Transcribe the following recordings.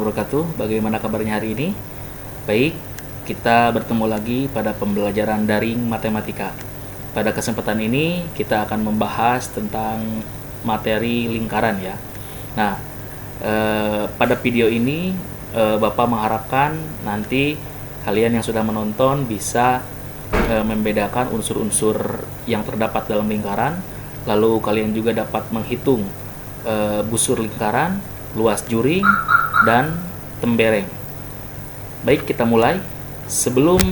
warahmatullahi wabarakatuh. Bagaimana kabarnya hari ini? Baik, kita bertemu lagi pada pembelajaran daring matematika. Pada kesempatan ini kita akan membahas tentang materi lingkaran ya. Nah, pada video ini Bapak mengharapkan nanti kalian yang sudah menonton bisa membedakan unsur-unsur yang terdapat dalam lingkaran. Lalu kalian juga dapat menghitung busur lingkaran, luas juring, dan tembereng. Baik, kita mulai. Sebelum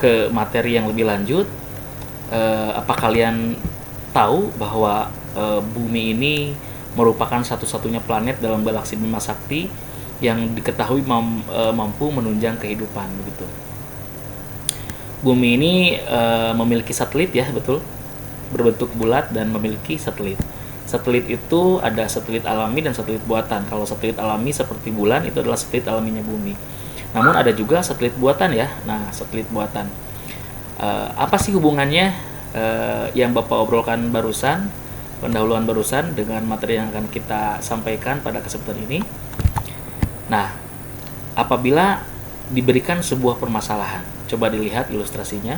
ke materi yang lebih lanjut, apa kalian tahu bahwa bumi ini merupakan satu-satunya planet dalam galaksi Bima Sakti yang diketahui mampu menunjang kehidupan begitu. Bumi ini memiliki satelit ya, betul, berbentuk bulat dan memiliki satelit. Satelit itu ada satelit alami dan satelit buatan. Kalau satelit alami seperti bulan itu adalah satelit alaminya bumi. Namun ada juga satelit buatan ya. Nah, satelit buatan. Apa sih hubungannya yang Bapak obrolkan barusan, pendahuluan barusan dengan materi yang akan kita sampaikan pada kesempatan ini? Nah, apabila diberikan sebuah permasalahan, coba dilihat ilustrasinya.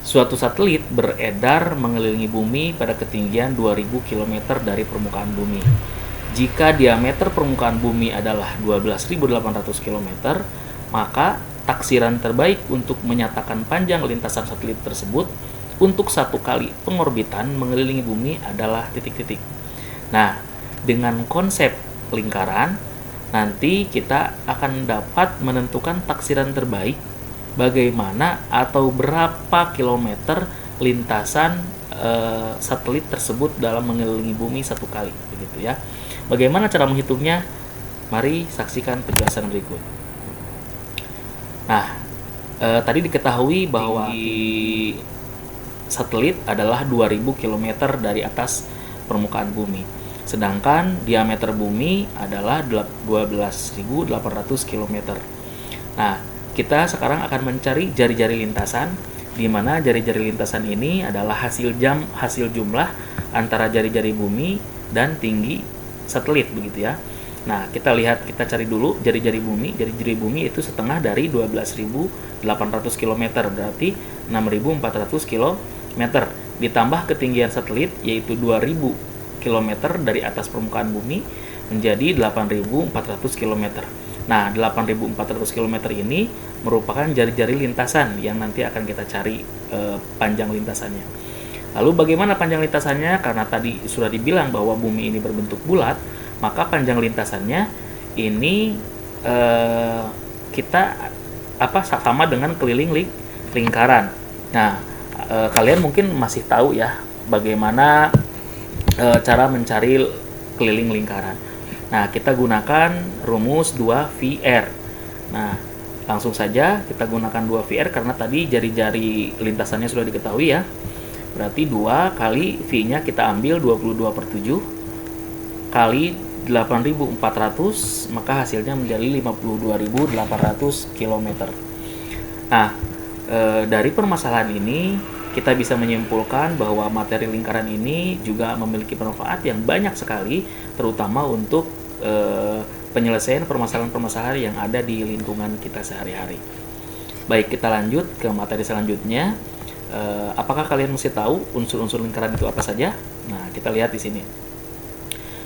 Suatu satelit beredar mengelilingi bumi pada ketinggian 2000 km dari permukaan bumi. Jika diameter permukaan bumi adalah 12.800 km, maka taksiran terbaik untuk menyatakan panjang lintasan satelit tersebut untuk satu kali pengorbitan mengelilingi bumi adalah titik-titik. Nah, dengan konsep lingkaran, nanti kita akan dapat menentukan taksiran terbaik bagaimana atau berapa kilometer lintasan satelit tersebut dalam mengelilingi bumi satu kali, begitu ya. Bagaimana cara menghitungnya? Mari saksikan penjelasan berikut. Nah, tadi diketahui bahwa satelit adalah 2000 km dari atas permukaan bumi. Sedangkan diameter bumi adalah 12.800 km. Nah, kita sekarang akan mencari jari-jari lintasan, di mana jari-jari lintasan ini adalah hasil jumlah antara jari-jari bumi dan tinggi satelit begitu ya. Nah, kita cari dulu jari-jari bumi. Jari-jari bumi itu setengah dari 12.800 km, berarti 6.400 km. Ditambah ketinggian satelit yaitu 2.000 km dari atas permukaan bumi menjadi 8.400 km. Nah, 8.400 km ini merupakan jari-jari lintasan yang nanti akan kita cari panjang lintasannya. Lalu bagaimana panjang lintasannya? Karena tadi sudah dibilang bahwa bumi ini berbentuk bulat, maka panjang lintasannya ini kita sama dengan keliling lingkaran. Nah, kalian mungkin masih tahu ya bagaimana cara mencari keliling lingkaran. Nah, kita gunakan rumus 2VR. Nah, langsung saja kita gunakan 2VR karena tadi jari-jari lintasannya sudah diketahui ya. Berarti 2 kali V-nya kita ambil 22/7 kali 8.400, maka hasilnya menjadi 52.800 km. Nah, dari permasalahan ini kita bisa menyimpulkan bahwa materi lingkaran ini juga memiliki manfaat yang banyak sekali, terutama untuk penyelesaian permasalahan-permasalahan yang ada di lingkungan kita sehari-hari. Baik, kita lanjut ke materi selanjutnya. Apakah kalian mesti tahu unsur-unsur lingkaran itu apa saja? Nah, kita lihat di sini.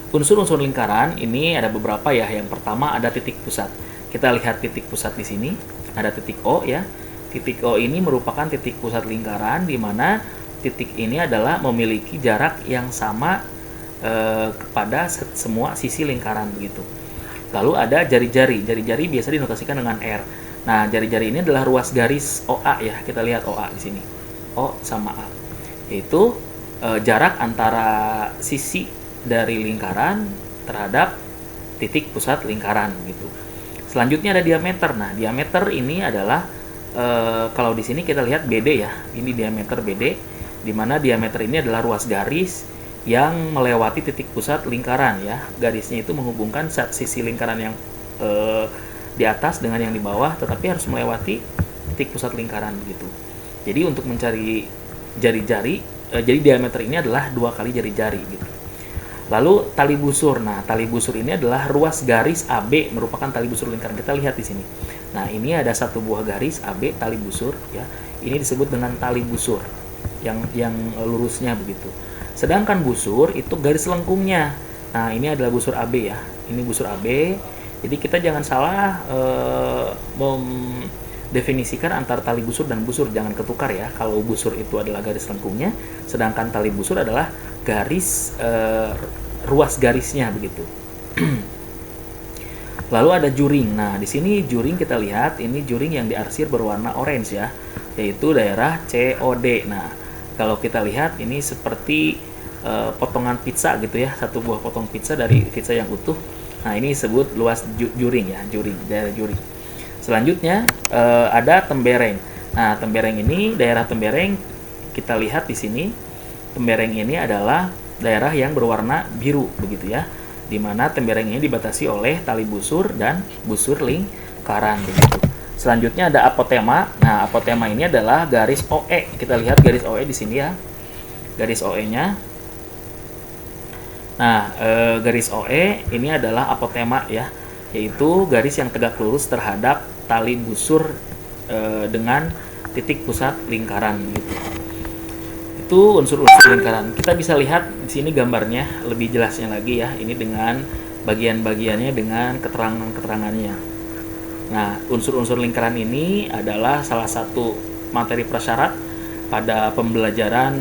Unsur-unsur lingkaran ini ada beberapa ya. Yang pertama ada titik pusat. Kita lihat titik pusat di sini. Ada titik O ya. Titik O ini merupakan titik pusat lingkaran, di mana titik ini adalah memiliki jarak yang sama kepada semua sisi lingkaran begitu. Lalu ada jari-jari. Jari-jari biasa dinotasikan dengan R. Nah, jari-jari ini adalah ruas garis OA ya. Kita lihat OA di sini. O sama A. Yaitu jarak antara sisi dari lingkaran terhadap titik pusat lingkaran gitu. Selanjutnya ada diameter. Nah, diameter ini adalah kalau di sini kita lihat BD ya. Ini diameter BD, di mana diameter ini adalah ruas garis yang melewati titik pusat lingkaran ya. Garisnya itu menghubungkan sisi lingkaran yang di atas dengan yang di bawah, tetapi harus melewati titik pusat lingkaran begitu. Jadi untuk mencari jari-jari, jadi diameter ini adalah 2 kali jari-jari gitu. Lalu tali busur. Nah, tali busur ini adalah ruas garis AB merupakan tali busur lingkaran. Kita lihat di sini. Nah, ini ada satu buah garis AB tali busur ya. Ini disebut dengan tali busur yang lurusnya begitu. Sedangkan busur itu garis lengkungnya. Nah, ini adalah busur AB ya. Ini busur AB. Jadi kita jangan salah mendefinisikan antara tali busur dan busur, jangan ketukar ya. Kalau busur itu adalah garis lengkungnya, sedangkan tali busur adalah garis ruas garisnya begitu. Lalu ada juring. Nah, di sini juring kita lihat ini juring yang diarsir berwarna orange ya, yaitu daerah COD. Nah, kalau kita lihat ini seperti potongan pizza gitu ya, satu buah potong pizza dari pizza yang utuh. Nah, ini disebut luas juring ya, juring, daerah juring. Selanjutnya ada tembereng. Nah, tembereng ini, daerah tembereng kita lihat di sini. Tembereng ini adalah daerah yang berwarna biru begitu ya, di mana tembereng ini dibatasi oleh tali busur dan busur lingkaran begitu. Selanjutnya ada apotema. Nah, apotema ini adalah garis OE. Kita lihat garis OE di sini ya. Garis OE-nya. Nah, garis OE ini adalah apotema ya, yaitu garis yang tegak lurus terhadap tali busur dengan titik pusat lingkaran gitu. Itu unsur-unsur lingkaran. Kita bisa lihat di sini gambarnya lebih jelasnya lagi ya. Ini dengan bagian-bagiannya dengan keterangan-keterangannya. Nah, unsur-unsur lingkaran ini adalah salah satu materi prasyarat pada pembelajaran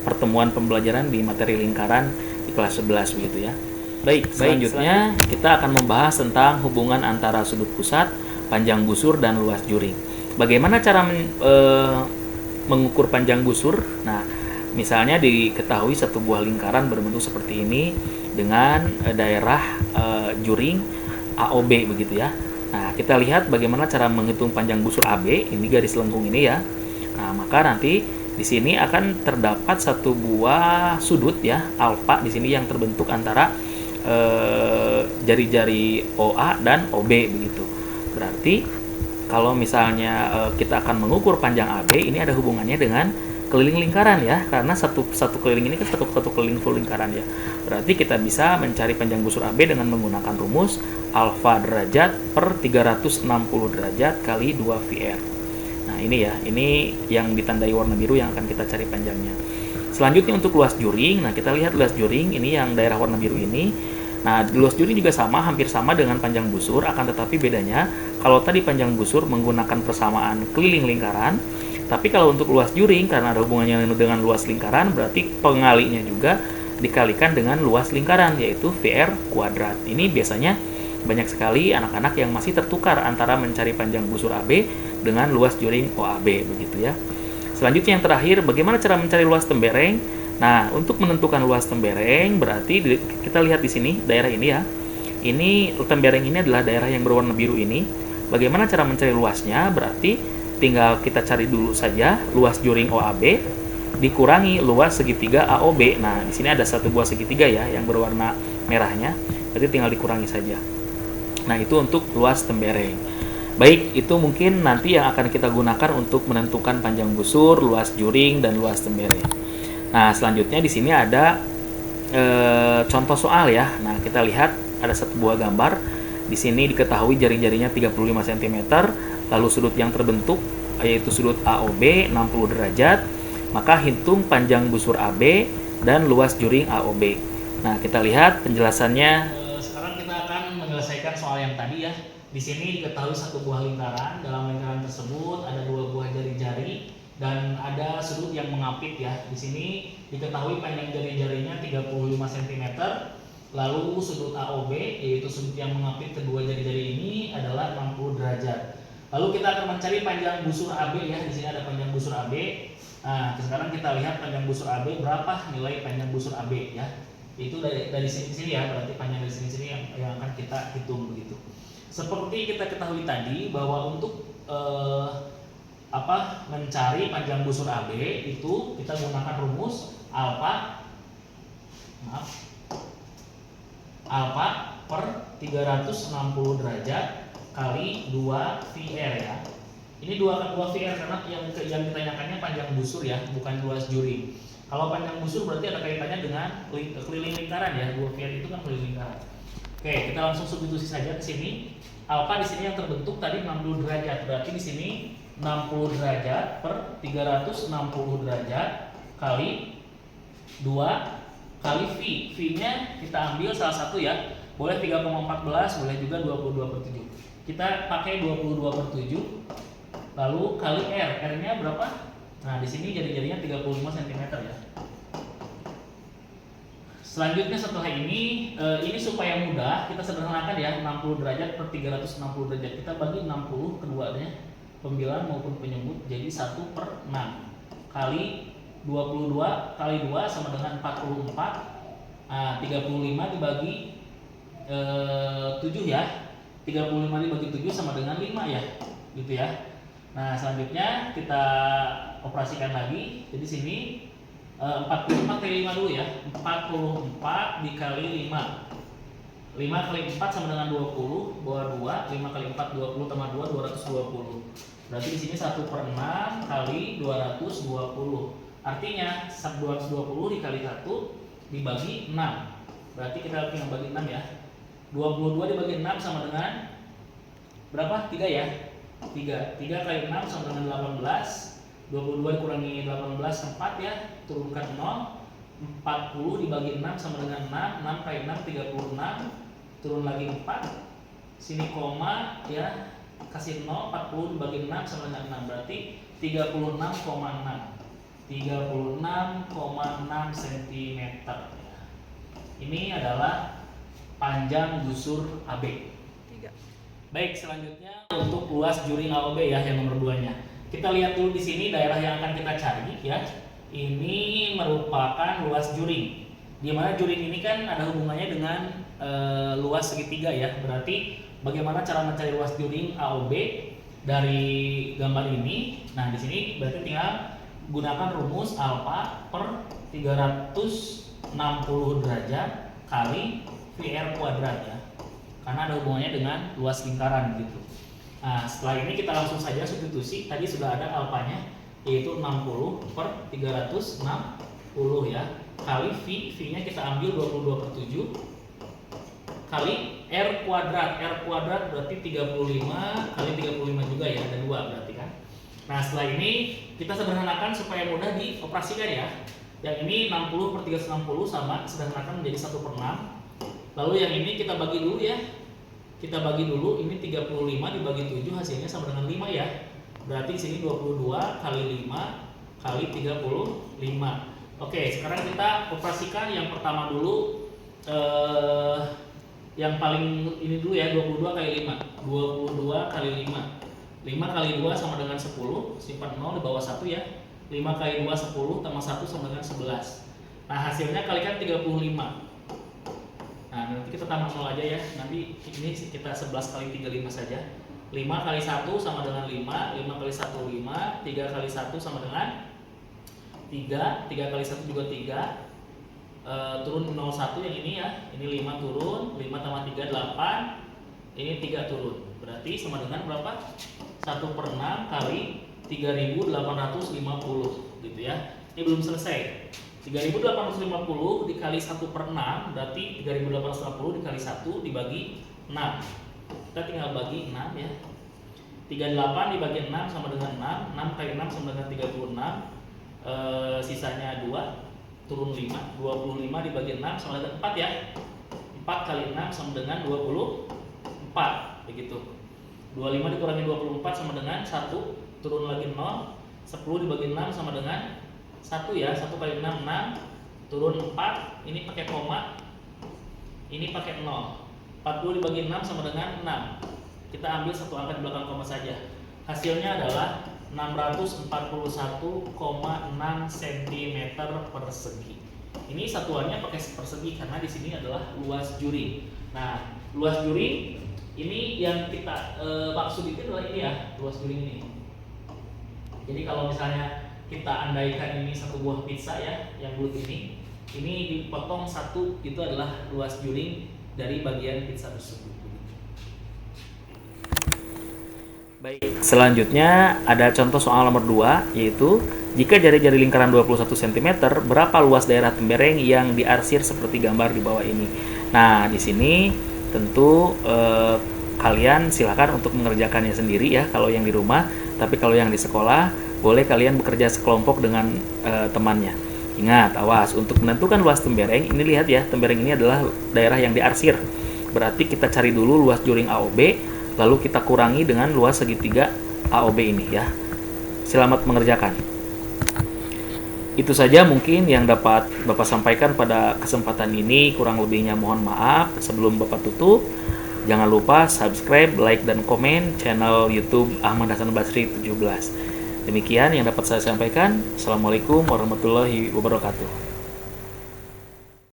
pertemuan pembelajaran di materi lingkaran di kelas 11 begitu ya. Baik, selanjutnya kita akan membahas tentang hubungan antara sudut pusat, panjang busur, dan luas juring. Bagaimana cara mengukur panjang busur? Nah, misalnya diketahui satu buah lingkaran berbentuk seperti ini dengan daerah juring AOB begitu ya. Nah, kita lihat bagaimana cara menghitung panjang busur AB, ini garis lengkung ini ya. Nah, maka nanti di sini akan terdapat satu buah sudut ya, alfa di sini yang terbentuk antara jari-jari OA dan OB begitu. Berarti kalau misalnya kita akan mengukur panjang AB, ini ada hubungannya dengan keliling lingkaran ya, karena satu keliling ini kan satu keliling full lingkaran ya. Berarti kita bisa mencari panjang busur AB dengan menggunakan rumus alfa derajat per 360 derajat kali 2 VR. Nah, ini ya, ini yang ditandai warna biru yang akan kita cari panjangnya. Selanjutnya untuk luas juring. Nah, kita lihat luas juring ini yang daerah warna biru ini. Nah, luas juring juga sama, hampir sama dengan panjang busur, akan tetapi bedanya kalau tadi panjang busur menggunakan persamaan keliling lingkaran, tapi kalau untuk luas juring karena ada hubungannya dengan luas lingkaran, berarti pengalinya juga dikalikan dengan luas lingkaran, yaitu VR kuadrat. Ini biasanya banyak sekali anak-anak yang masih tertukar antara mencari panjang busur AB dengan luas juring OAB begitu ya. Selanjutnya yang terakhir, bagaimana cara mencari luas tembereng? Nah, untuk menentukan luas tembereng berarti kita lihat di sini daerah ini ya. Ini tembereng ini adalah daerah yang berwarna biru ini. Bagaimana cara mencari luasnya? Berarti tinggal kita cari dulu saja luas juring OAB dikurangi luas segitiga AOB. Nah, di sini ada satu buah segitiga ya yang berwarna merahnya. Jadi tinggal dikurangi saja. Nah, itu untuk luas tembereng. Baik, itu mungkin nanti yang akan kita gunakan untuk menentukan panjang busur, luas juring, dan luas tembereng. Nah, selanjutnya di sini ada contoh soal ya. Nah, kita lihat ada satu buah gambar. Di sini diketahui jari-jarinya 35 cm, lalu sudut yang terbentuk yaitu sudut AOB 60 derajat. Maka hitung panjang busur AB dan luas juring AOB. Nah, kita lihat penjelasannya. Sekarang kita akan menyelesaikan soal yang tadi ya. Di sini diketahui satu buah lingkaran. Dalam lingkaran tersebut ada dua buah jari-jari dan ada sudut yang mengapit ya. Di sini diketahui panjang jari-jarinya 35 cm. Lalu sudut AOB yaitu sudut yang mengapit kedua jari-jari ini adalah 60 derajat. Lalu kita akan mencari panjang busur AB ya. Di sini ada panjang busur AB. Nah, sekarang kita lihat panjang busur AB berapa nilai panjang busur AB ya. Itu dari sini ya, berarti panjang dari sini yang akan kita hitung begitu. Seperti kita ketahui tadi bahwa untuk mencari panjang busur AB itu kita gunakan rumus alfa per 360 derajat kali 2 VR ya. Ini 2 VR karena yang ditanyakannya panjang busur ya, bukan luas juring. Kalau panjang busur berarti ada kaitannya dengan keliling lingkaran ya. 2 VR itu kan keliling lingkaran. Oke, kita langsung substitusi saja ke sini. Alfa di sini yang terbentuk tadi 60 derajat. Berarti di sini 60 derajat per 360 derajat kali 2 kali V. V-nya kita ambil salah satu ya. Boleh 3,14, boleh juga 22/7. Kita pakai 22/7. Lalu kali R. R-nya berapa? Nah, di sini jari-jarinya 35 cm ya. Selanjutnya setelah ini supaya mudah kita sederhanakan ya, 60 derajat per 360 derajat. Kita bagi 60 keduanya, pembilang maupun penyebut, jadi 1/6 kali 22 kali 2 sama dengan 44. Nah, 35 dibagi 7 ya. 35 dibagi 7 sama dengan 5 ya. Gitu ya. Nah, selanjutnya kita operasikan lagi. Jadi sini 44 kali 5 dulu ya. 44 dikali 5. 5 kali 4 sama dengan 20, bawah 2. 5 kali 4 20 tambah 2 220. Berarti di sini 1/6 kali 220. Artinya 220 dikali 1 dibagi 6. Berarti kita tinggal bagi 6 ya. 22 dibagi 6 sama dengan berapa? 3 ya. 3 kali 6 sama dengan 18. 22 dikurangi 18 4 ya, turunkan 0. 40 dibagi 6 sama dengan 6. 6 kali 6 36, turun lagi 4. Sini koma ya, kasih 0. 40 dibagi 6 sama dengan 6, berarti 36,6. 36,6 cm. Ini adalah panjang busur AB. Baik, selanjutnya untuk luas juring AOB ya, yang nomor 2-nya. Kita lihat dulu di sini daerah yang akan kita cari ya. Ini merupakan luas juring. Di mana juring ini kan ada hubungannya dengan luas segitiga ya. Berarti bagaimana cara mencari luas juring AOB dari gambar ini? Nah, di sini berarti tinggal gunakan rumus alfa per 360 derajat kali VR kuadrat ya. Karena ada hubungannya dengan luas lingkaran gitu. Nah, setelah ini kita langsung saja substitusi. Tadi sudah ada alfanya, yaitu 60 per 360 ya, kali V-nya kita ambil 22/7 kali R kuadrat. R kuadrat berarti 35 kali 35 juga ya, ada 2 berarti kan. Nah, setelah ini kita sederhanakan supaya mudah dioperasikan ya. Yang ini 60 per 360 sama, sederhanakan menjadi 1/6. Lalu yang ini kita bagi dulu ya. Kita bagi dulu, ini 35 dibagi 7 hasilnya sama dengan 5 ya. Berarti di sini 22 kali 5 kali 35. Oke, sekarang kita operasikan yang pertama dulu, yang paling ini dulu ya, 22 kali 5. 22 kali 5. 5 kali 2 sama dengan 10, simpan 0 di bawah 1 ya. 5 kali 2 10 tambah 1 sama dengan 11. Nah, hasilnya kalikan 35. Nah, nanti kita tambah 0 aja ya. Nanti ini kita 11 kali 35 saja. 5 kali 1 sama dengan 5. 5 kali 1 5. 3 kali 1 sama dengan 3. 3 kali 1 juga 3. Turun 01 yang ini ya. Ini 5 turun. 5 tambah 3 8. Ini 3 turun. Berarti sama dengan berapa? 1/6 kali 3.850 gitu ya. Ini belum selesai. 3.850 dikali 1/6 berarti 3.850 dikali 1 dibagi 6. Kita tinggal bagi 6 ya. 38 dibagi 6 sama dengan 6. 6 kali 6 sama dengan 36. Sisanya 2, turun 5. 25 dibagi 6 sama dengan 4 ya. 4 kali 6 sama dengan 24. Begitu. 25 dikurangi 24 sama dengan 1, turun lagi 0. 10 dibagi 6 sama dengan 1 ya. 1 kali 6 6, turun 4. Ini pakai koma, ini pakai 0. 40 dibagi 6 sama dengan 6. Kita ambil satu angka di belakang koma saja. Hasilnya adalah 641,6 cm persegi. Ini satuannya pakai persegi karena di sini adalah luas juring. Nah, luas juring ini yang kita maksud itu adalah ini ya, luas juring ini. Jadi kalau misalnya kita andaikan ini satu buah pizza ya, yang bulat ini dipotong satu, itu adalah luas juring dari bagian pizza tersebut. Baik, selanjutnya ada contoh soal nomor 2, yaitu Jika jari-jari lingkaran 21 cm, berapa luas daerah tembereng yang diarsir seperti gambar di bawah ini? Nah, di sini tentu kalian silakan untuk mengerjakannya sendiri ya kalau yang di rumah, tapi kalau yang di sekolah boleh kalian bekerja sekelompok dengan temannya. Ingat, awas untuk menentukan luas tembereng, ini lihat ya, tembereng ini adalah daerah yang diarsir. Berarti kita cari dulu luas juring AOB, lalu kita kurangi dengan luas segitiga AOB ini ya. Selamat mengerjakan. Itu saja mungkin yang dapat Bapak sampaikan pada kesempatan ini. Kurang lebihnya mohon maaf. Sebelum Bapak tutup, jangan lupa subscribe, like, dan komen channel YouTube Ahmad Hasan Basri 17. Demikian yang dapat saya sampaikan. Assalamualaikum warahmatullahi wabarakatuh.